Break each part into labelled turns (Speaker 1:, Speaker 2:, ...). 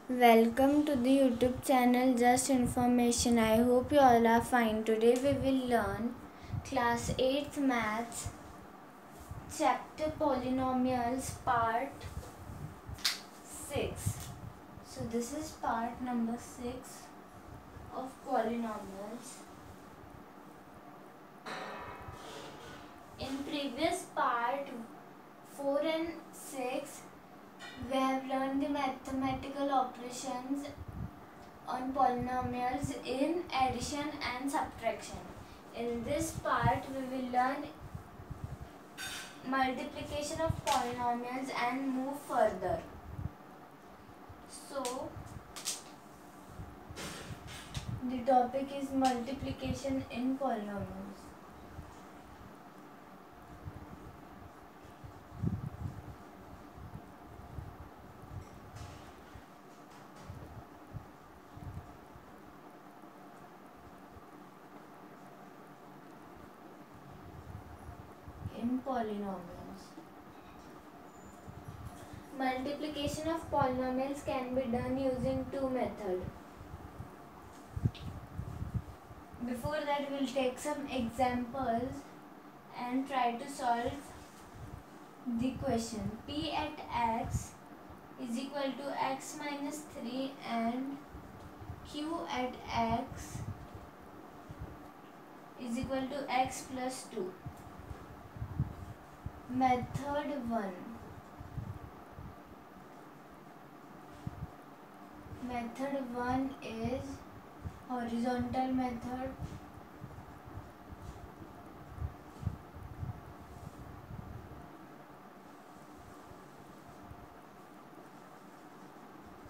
Speaker 1: Welcome to the YouTube channel Just Information. I hope you all are fine. Today we will learn class 8th maths chapter polynomials part 6. So this is part number 6 of polynomials. In previous part 4 and 6 we have learned the mathematical operations on polynomials in addition and subtraction. In this part we will learn multiplication of polynomials and move further. So the topic is multiplication in polynomials. In polynomials. Multiplication of polynomials can be done using two methods. Before that, we'll take some examples and try to solve the question. P at x is equal to x minus 3 and Q at x is equal to x plus 2. Method 1. Method 1 is horizontal method.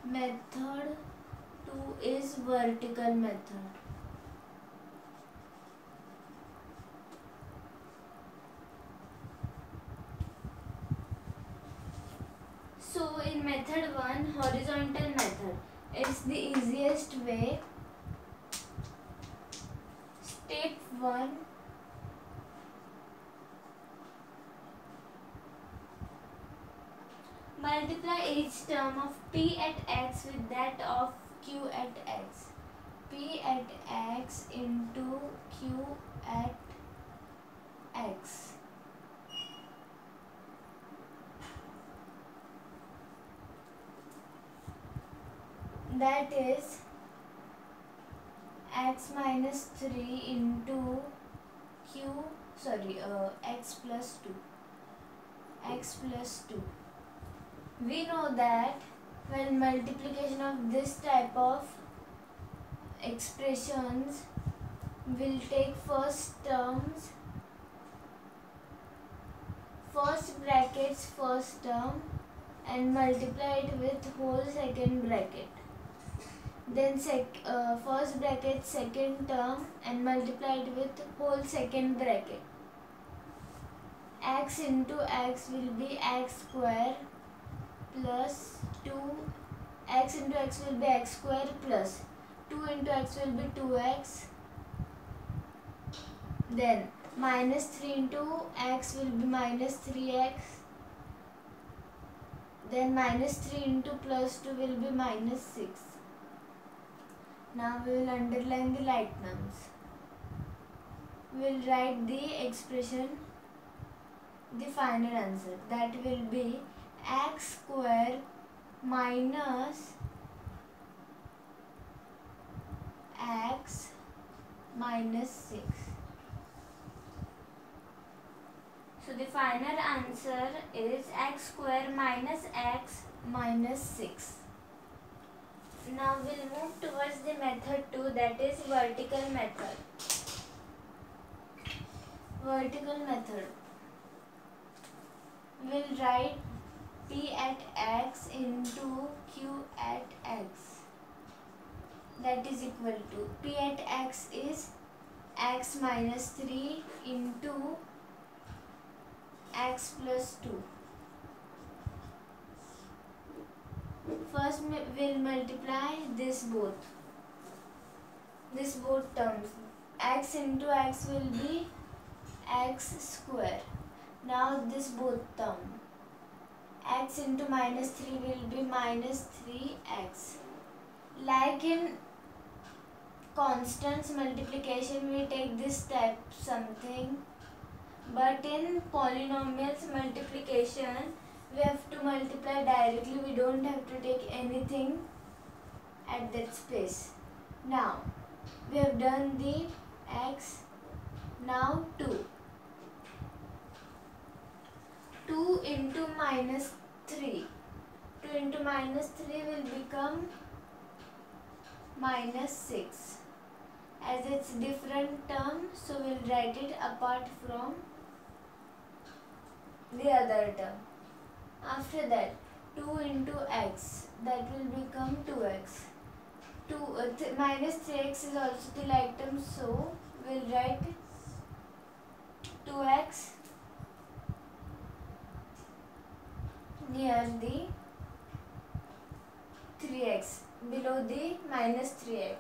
Speaker 1: Method 2 is vertical method. So in method 1, horizontal method, it's the easiest way. Step 1, multiply each term of P at x with that of Q at x. P at x into Q at x. That is x minus 3 into x plus 2. X plus 2. We know that when multiplication of this type of expressions will take first terms, first brackets first term and multiply it with whole second bracket. Then first bracket second term and multiply it with whole second bracket. X into x will be x square plus 2. X into x will be x square plus 2 into x will be 2x. Then minus 3 into x will be minus 3x. Then minus 3 into plus 2 will be minus 6. Now we will underline the like terms. We will write the expression, the final answer. That will be x square minus x minus 6. So the final answer is x square minus x minus 6. Now we'll move towards the method 2, that is vertical method. Vertical method. We'll write P at x into Q at x. That is equal to P at x is x minus 3 into x plus 2. First we'll multiply this both terms. X into x will be x square. Now this both term. X into minus 3 will be minus 3x. Like in constants multiplication we take this step something, but in polynomials multiplication we have to multiply directly, we don't have to take anything at that space. Now we have done the x. Now 2 into minus 3, 2 into minus 3 will become minus 6. As it's different term, so we'll write it apart from the other term. After that 2 into x, that will become 2x. Minus 3x is also the like term, so we'll write 2x near the 3x, below the minus 3x.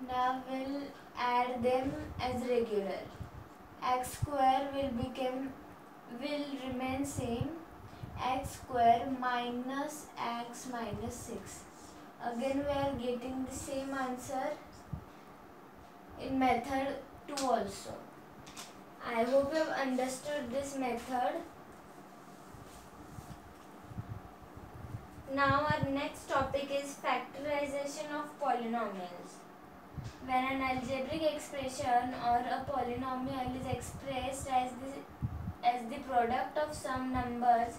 Speaker 1: Now we'll add them as regular. X square will remain same, x square minus x minus 6. Again we are getting the same answer in method 2 also. I hope you have understood this method. Now our next topic is factorization of polynomials. When an algebraic expression or a polynomial is expressed as the product of some numbers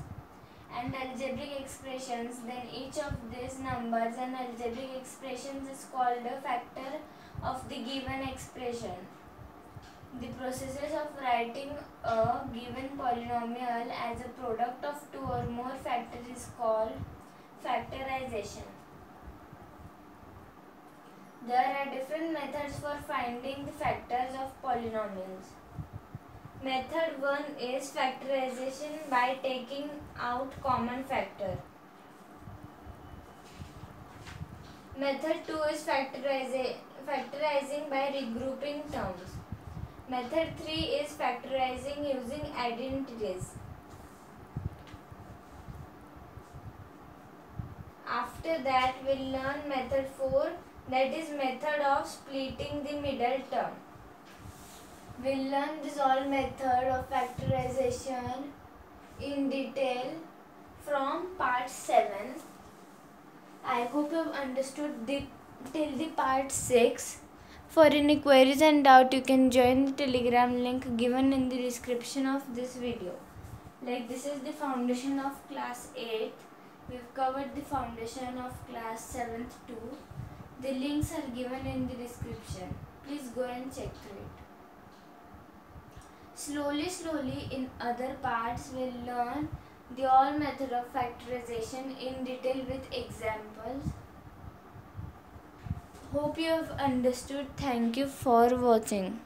Speaker 1: and algebraic expressions, then each of these numbers and algebraic expressions is called a factor of the given expression. The processes of writing a given polynomial as a product of two or more factors is called factorization. There are different methods for finding the factors of polynomials. Method 1 is factorization by taking out common factor. Method 2 is factorizing by regrouping terms. Method 3 is factorizing using identities. After that we'll learn method 4, that is method of splitting the middle term. We'll learn this all method of factorization in detail from part 7. I hope you have understood till the part 6. For any queries and doubt, you can join the Telegram link given in the description of this video. Like this is the foundation of class 8. We've covered the foundation of class 7th too. The links are given in the description. Please go and check through it. Slowly in other parts we'll learn the all method of factorization in detail with examples. Hope you have understood. Thank you for watching.